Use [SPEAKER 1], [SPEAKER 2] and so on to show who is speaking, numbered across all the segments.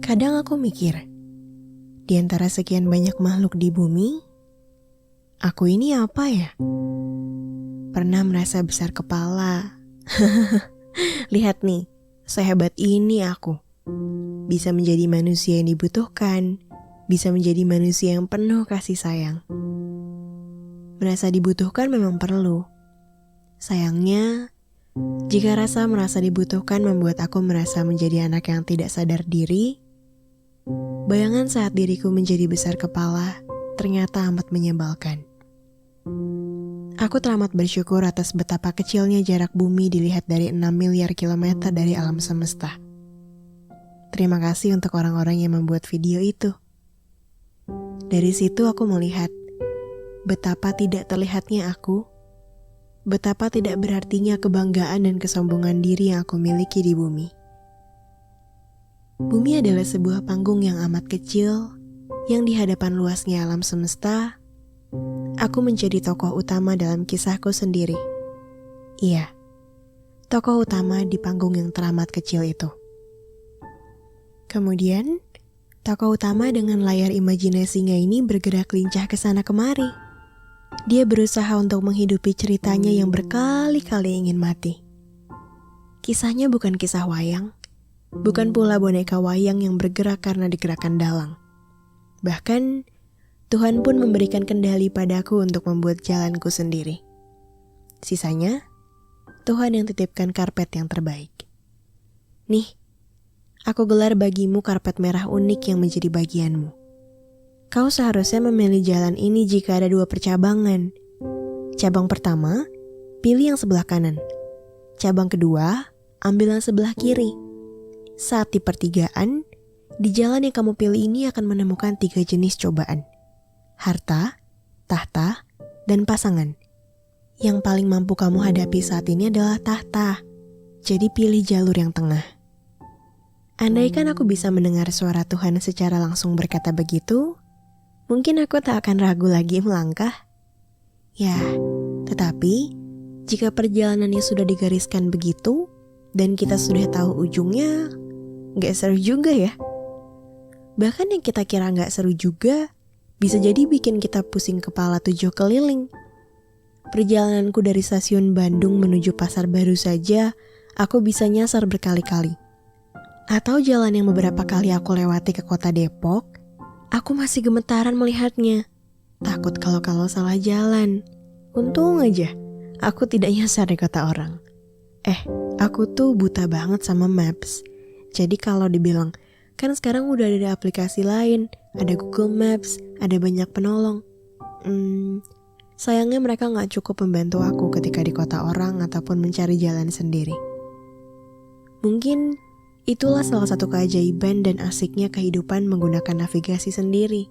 [SPEAKER 1] Kadang aku mikir, di antara sekian banyak makhluk di bumi, aku ini apa ya? Pernah merasa besar kepala. Lihat nih, sehebat ini aku. Bisa menjadi manusia yang dibutuhkan, bisa menjadi manusia yang penuh kasih sayang. Merasa dibutuhkan memang perlu. Sayangnya, jika rasa merasa dibutuhkan membuat aku merasa menjadi anak yang tidak sadar diri, bayangan saat diriku menjadi besar kepala ternyata amat menyebalkan. Aku teramat bersyukur atas betapa kecilnya jarak bumi dilihat dari 6 miliar kilometer dari alam semesta. Terima kasih untuk orang-orang yang membuat video itu. Dari situ aku melihat betapa tidak terlihatnya aku, betapa tidak berartinya kebanggaan dan kesombongan diri yang aku miliki di bumi. Bumi adalah sebuah panggung yang amat kecil, yang di hadapan luasnya alam semesta, aku menjadi tokoh utama dalam kisahku sendiri. Iya, tokoh utama di panggung yang teramat kecil itu. Kemudian, tokoh utama dengan layar imajinasinya ini bergerak lincah ke sana kemari. Dia berusaha untuk menghidupi ceritanya yang berkali-kali ingin mati. Kisahnya bukan kisah wayang, bukan pula boneka wayang yang bergerak karena digerakkan dalang. Bahkan, Tuhan pun memberikan kendali padaku untuk membuat jalanku sendiri. Sisanya, Tuhan yang titipkan karpet yang terbaik. Nih, aku gelar bagimu karpet merah unik yang menjadi bagianmu. Kau seharusnya memilih jalan ini jika ada 2 percabangan. Cabang pertama, pilih yang sebelah kanan. Cabang kedua, ambil yang sebelah kiri. Saat di pertigaan, di jalan yang kamu pilih ini akan menemukan 3 jenis cobaan. Harta, tahta, dan pasangan. Yang paling mampu kamu hadapi saat ini adalah tahta. Jadi pilih jalur yang tengah. Andaikan aku bisa mendengar suara Tuhan secara langsung berkata begitu, mungkin aku tak akan ragu lagi melangkah. Ya, tetapi jika perjalanannya sudah digariskan begitu, dan kita sudah tahu ujungnya, gak seru juga ya. Bahkan yang kita kira gak seru juga, bisa jadi bikin kita pusing kepala 7 keliling. Perjalananku dari stasiun Bandung menuju Pasar Baru saja, aku bisa nyasar berkali-kali. Atau jalan yang beberapa kali aku lewati ke kota Depok, aku masih gemetaran melihatnya. Takut kalau salah jalan. Untung aja, aku tidak nyasar di kota orang. Aku tuh buta banget sama Maps. Jadi kalau dibilang, kan sekarang udah ada aplikasi lain, ada Google Maps, ada banyak penolong. Sayangnya mereka gak cukup membantu aku ketika di kota orang ataupun mencari jalan sendiri. Mungkin itulah salah satu keajaiban dan asiknya kehidupan menggunakan navigasi sendiri.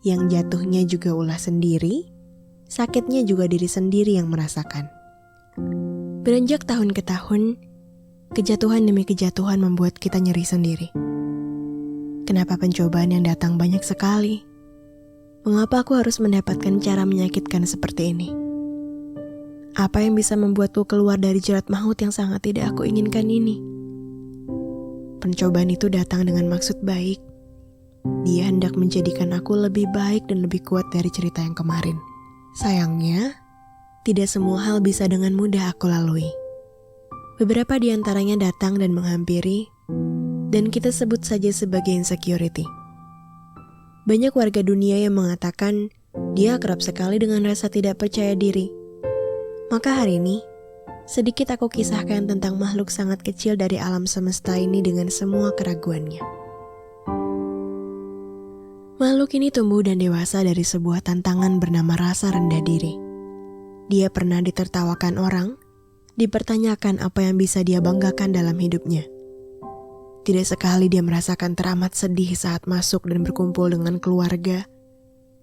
[SPEAKER 1] Yang jatuhnya juga ulah sendiri, sakitnya juga diri sendiri yang merasakan. Beranjak tahun ke tahun, kejatuhan demi kejatuhan membuat kita nyeri sendiri. Kenapa pencobaan yang datang banyak sekali? Mengapa aku harus mendapatkan cara menyakitkan seperti ini? Apa yang bisa membuatku keluar dari jerat maut yang sangat tidak aku inginkan ini? Pencobaan itu datang dengan maksud baik. Dia hendak menjadikan aku lebih baik dan lebih kuat dari cerita yang kemarin. Sayangnya, tidak semua hal bisa dengan mudah aku lalui. Beberapa di antaranya datang dan menghampiri, dan kita sebut saja sebagai insecurity. Banyak warga dunia yang mengatakan dia kerap sekali dengan rasa tidak percaya diri. Maka hari ini, sedikit aku kisahkan tentang makhluk sangat kecil dari alam semesta ini dengan semua keraguannya. Makhluk ini tumbuh dan dewasa dari sebuah tantangan bernama rasa rendah diri. Dia pernah ditertawakan orang, dipertanyakan apa yang bisa dia banggakan dalam hidupnya. Tidak sekali dia merasakan teramat sedih saat masuk dan berkumpul dengan keluarga.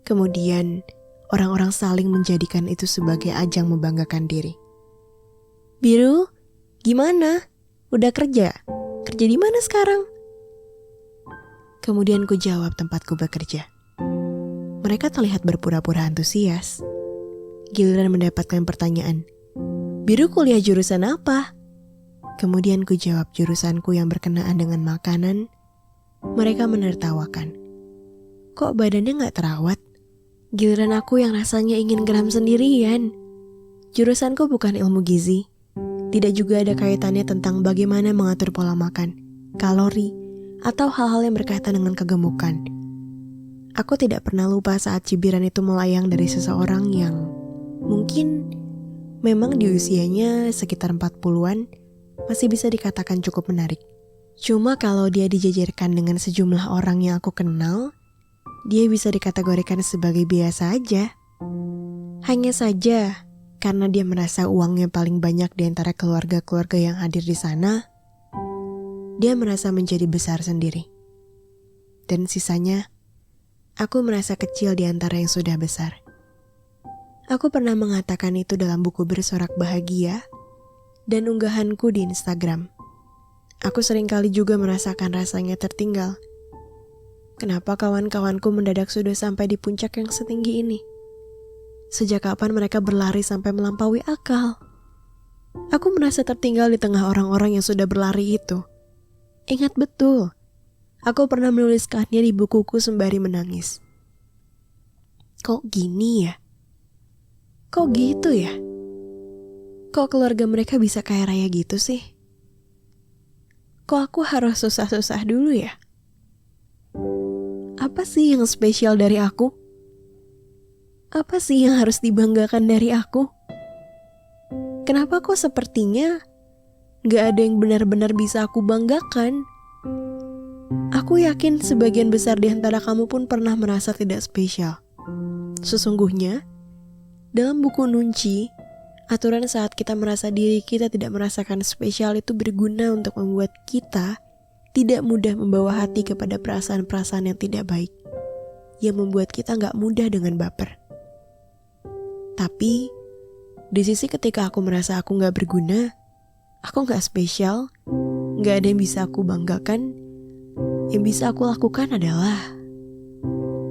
[SPEAKER 1] Kemudian, orang-orang saling menjadikan itu sebagai ajang membanggakan diri. Biru, gimana? Udah kerja? Kerja di mana sekarang? Kemudian ku jawab tempatku bekerja. Mereka terlihat berpura-pura antusias. Giliran mendapatkan pertanyaan, Biru kuliah jurusan apa? Kemudian ku jawab jurusanku yang berkenaan dengan makanan. Mereka menertawakan. Kok badannya gak terawat? Giliran aku yang rasanya ingin geram sendirian. Jurusanku bukan ilmu gizi. Tidak juga ada kaitannya tentang bagaimana mengatur pola makan, kalori, atau hal-hal yang berkaitan dengan kegemukan. Aku tidak pernah lupa saat cibiran itu melayang dari seseorang yang mungkin memang di usianya sekitar 40-an masih bisa dikatakan cukup menarik. Cuma kalau dia dijajarkan dengan sejumlah orang yang aku kenal, dia bisa dikategorikan sebagai biasa aja. Hanya saja, karena dia merasa uangnya paling banyak di antara keluarga-keluarga yang hadir di sana, dia merasa menjadi besar sendiri. Dan sisanya, aku merasa kecil di antara yang sudah besar. Aku pernah mengatakan itu dalam buku Bersorak Bahagia dan unggahanku di Instagram. Aku seringkali juga merasakan rasanya tertinggal. Kenapa kawan-kawanku mendadak sudah sampai di puncak yang setinggi ini? Sejak kapan mereka berlari sampai melampaui akal? Aku merasa tertinggal di tengah orang-orang yang sudah berlari itu. Ingat betul, aku pernah menuliskannya di bukuku sembari menangis. Kok gini ya? Kok gitu ya? Kok keluarga mereka bisa kaya raya gitu sih? Kok aku harus susah-susah dulu ya? Apa sih yang spesial dari aku? Apa sih yang harus dibanggakan dari aku? Kenapa kok sepertinya gak ada yang benar-benar bisa aku banggakan? Aku yakin sebagian besar di antara kamu pun pernah merasa tidak spesial. Sesungguhnya, dalam buku Nunci, aturan saat kita merasa diri kita tidak merasakan spesial itu berguna untuk membuat kita tidak mudah membawa hati kepada perasaan-perasaan yang tidak baik, yang membuat kita gak mudah dengan baper. Tapi, di sisi ketika aku merasa aku gak berguna, aku gak spesial, gak ada yang bisa aku banggakan, yang bisa aku lakukan adalah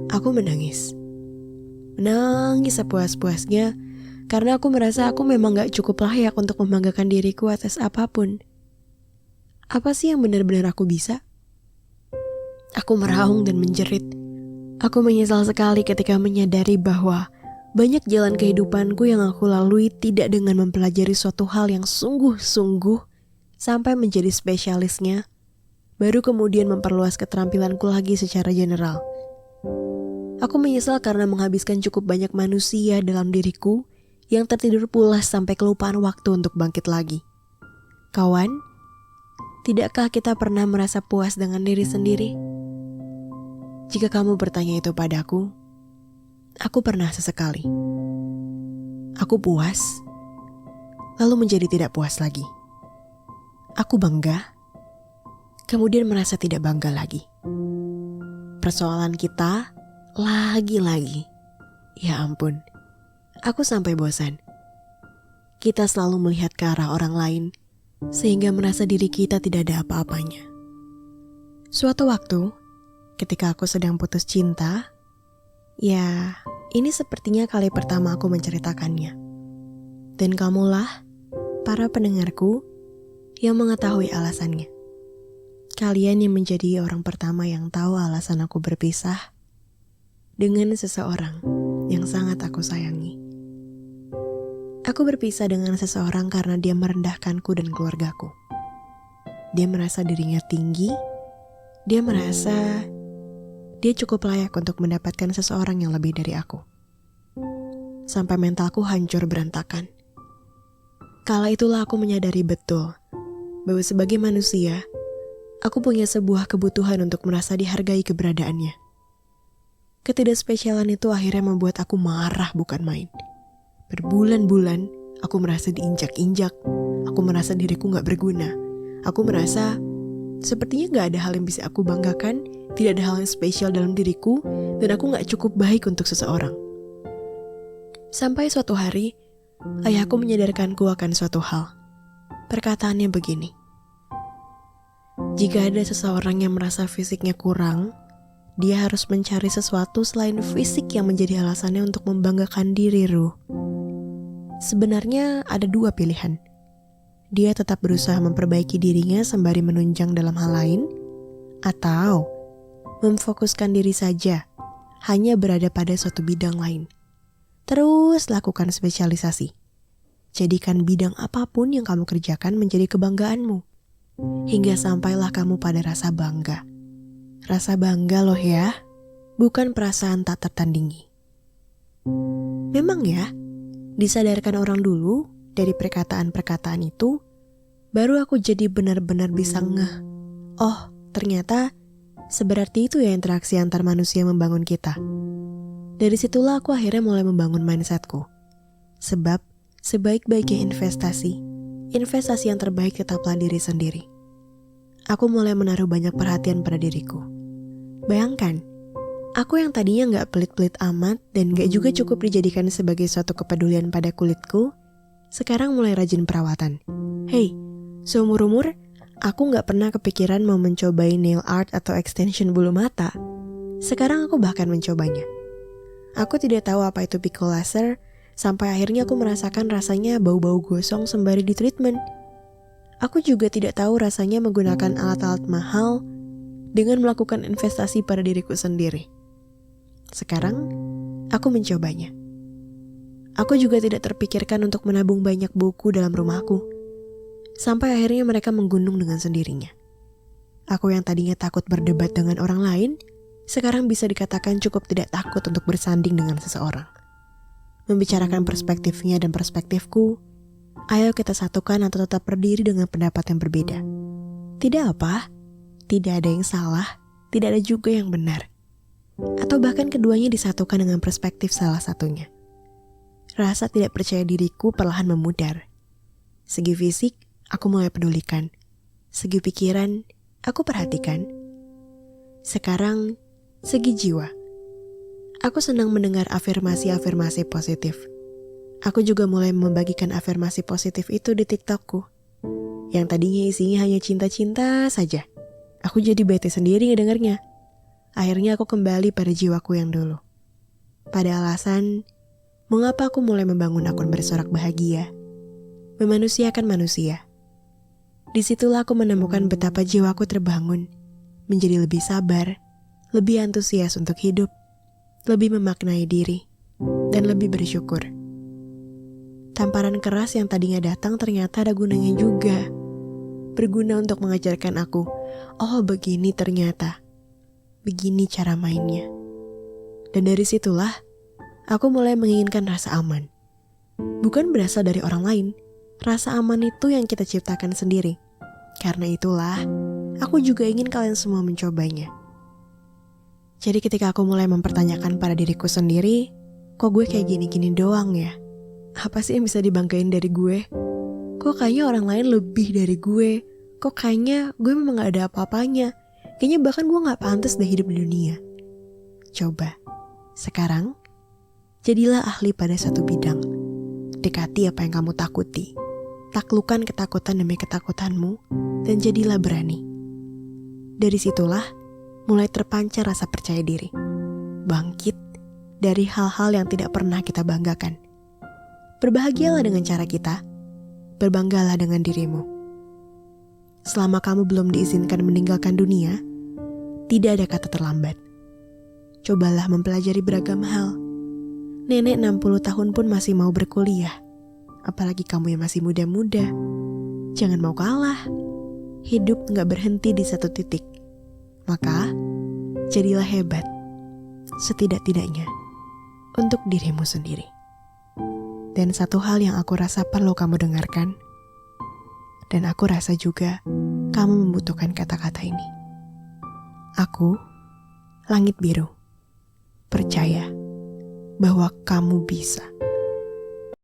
[SPEAKER 1] aku menangis. Menangis sepuas-puasnya, karena aku merasa aku memang gak cukup layak untuk membanggakan diriku atas apapun. Apa sih yang benar-benar aku bisa? Aku meraung dan menjerit. Aku menyesal sekali ketika menyadari bahwa banyak jalan kehidupanku yang aku lalui tidak dengan mempelajari suatu hal yang sungguh-sungguh sampai menjadi spesialisnya, baru kemudian memperluas keterampilanku lagi secara general. Aku menyesal karena menghabiskan cukup banyak manusia dalam diriku yang tertidur pulas sampai kelupaan waktu untuk bangkit lagi. Kawan, tidakkah kita pernah merasa puas dengan diri sendiri? Jika kamu bertanya itu padaku, aku pernah sesekali. Aku puas, lalu menjadi tidak puas lagi. Aku bangga, kemudian merasa tidak bangga lagi. Persoalan kita lagi-lagi. Ya ampun, aku sampai bosan. Kita selalu melihat ke arah orang lain, sehingga merasa diri kita tidak ada apa-apanya. Suatu waktu, ketika aku sedang putus cinta, ya, ini sepertinya kali pertama aku menceritakannya. Dan kamulah, para pendengarku, yang mengetahui alasannya. Kalian yang menjadi orang pertama yang tahu alasan aku berpisah dengan seseorang yang sangat aku sayangi. Aku berpisah dengan seseorang karena dia merendahkanku dan keluargaku. Dia merasa dirinya tinggi, dia merasa dia cukup layak untuk mendapatkan seseorang yang lebih dari aku. Sampai mentalku hancur berantakan. Kala itulah aku menyadari betul bahwa sebagai manusia, aku punya sebuah kebutuhan untuk merasa dihargai keberadaannya. Ketidakspesialan itu akhirnya membuat aku marah bukan main. Berbulan-bulan, aku merasa diinjak-injak. Aku merasa diriku gak berguna. Aku merasa sepertinya gak ada hal yang bisa aku banggakan, tidak ada hal yang spesial dalam diriku, dan aku gak cukup baik untuk seseorang. Sampai suatu hari, ayahku menyadarkanku akan suatu hal. Perkataannya begini. Jika ada seseorang yang merasa fisiknya kurang, dia harus mencari sesuatu selain fisik yang menjadi alasannya untuk membanggakan diri, Ruh. Sebenarnya ada dua pilihan. Dia tetap berusaha memperbaiki dirinya sembari menunjang dalam hal lain, atau memfokuskan diri saja, hanya berada pada suatu bidang lain. Terus lakukan spesialisasi. Jadikan bidang apapun yang kamu kerjakan menjadi kebanggaanmu. Hingga sampailah kamu pada rasa bangga. Rasa bangga loh ya, bukan perasaan tak tertandingi. Memang ya, disadarkan orang dulu dari perkataan-perkataan itu, baru aku jadi benar-benar bisa ngeh. Oh, ternyata seberarti itu ya interaksi antar manusia membangun kita. Dari situlah aku akhirnya mulai membangun mindsetku. Sebab sebaik-baiknya investasi yang terbaik tetaplah diri sendiri. Aku mulai menaruh banyak perhatian pada diriku. Bayangkan, aku yang tadinya gak pelit-pelit amat dan gak juga cukup dijadikan sebagai suatu kepedulian pada kulitku, sekarang mulai rajin perawatan. Hey, seumur-umur, aku gak pernah kepikiran mau mencobai nail art atau extension bulu mata. Sekarang aku bahkan mencobanya. Aku tidak tahu apa itu pico laser, sampai akhirnya aku merasakan rasanya bau-bau gosong sembari di treatment. Aku juga tidak tahu rasanya menggunakan alat-alat mahal dengan melakukan investasi pada diriku sendiri. Sekarang, aku mencobanya. Aku juga tidak terpikirkan untuk menabung banyak buku dalam rumahku. Sampai akhirnya mereka menggunung dengan sendirinya. Aku yang tadinya takut berdebat dengan orang lain, sekarang bisa dikatakan cukup tidak takut untuk bersanding dengan seseorang. Membicarakan perspektifnya dan perspektifku, ayo kita satukan atau tetap berdiri dengan pendapat yang berbeda. Tidak apa, tidak ada yang salah, tidak ada juga yang benar. Atau bahkan keduanya disatukan dengan perspektif salah satunya. Rasa tidak percaya diriku perlahan memudar. Segi fisik, aku mulai pedulikan. Segi pikiran, aku perhatikan. Sekarang, segi jiwa. Aku senang mendengar afirmasi-afirmasi positif. Aku juga mulai membagikan afirmasi positif itu di TikTokku. Yang tadinya isinya hanya cinta-cinta saja. Aku jadi bete sendiri ngedengarnya. Akhirnya aku kembali pada jiwaku yang dulu. Pada alasan, mengapa aku mulai membangun akun bersorak bahagia. Memanusiakan manusia. Disitulah aku menemukan betapa jiwaku terbangun. Menjadi lebih sabar, lebih antusias untuk hidup, lebih memaknai diri, dan lebih bersyukur. Tamparan keras yang tadinya datang ternyata ada gunanya juga. Berguna untuk mengajarkan aku, oh begini ternyata. Begini cara mainnya. Dan dari situlah, aku mulai menginginkan rasa aman. Bukan berasal dari orang lain, rasa aman itu yang kita ciptakan sendiri. Karena itulah, aku juga ingin kalian semua mencobanya. Jadi ketika aku mulai mempertanyakan pada diriku sendiri, kok gue kayak gini-gini doang ya? Apa sih yang bisa dibanggain dari gue? Kok kayaknya orang lain lebih dari gue? Kok kayaknya gue memang gak ada apa-apanya? Kayaknya bahkan gue gak pantas deh hidup di dunia. Coba, sekarang, jadilah ahli pada satu bidang. Dekati apa yang kamu takuti. Taklukkan ketakutan demi ketakutanmu, dan jadilah berani. Dari situlah, mulai terpancar rasa percaya diri. Bangkit dari hal-hal yang tidak pernah kita banggakan. Berbahagialah dengan cara kita. Berbanggalah dengan dirimu. Selama kamu belum diizinkan meninggalkan dunia, tidak ada kata terlambat. Cobalah mempelajari beragam hal. Nenek 60 tahun pun masih mau berkuliah. Apalagi kamu yang masih muda-muda. Jangan mau kalah. Hidup gak berhenti di satu titik. Maka, jadilah hebat. Setidak-tidaknya, untuk dirimu sendiri. Dan satu hal yang aku rasa perlu kamu dengarkan, dan aku rasa juga kamu membutuhkan kata-kata ini. Aku, langit biru, percaya bahwa kamu bisa.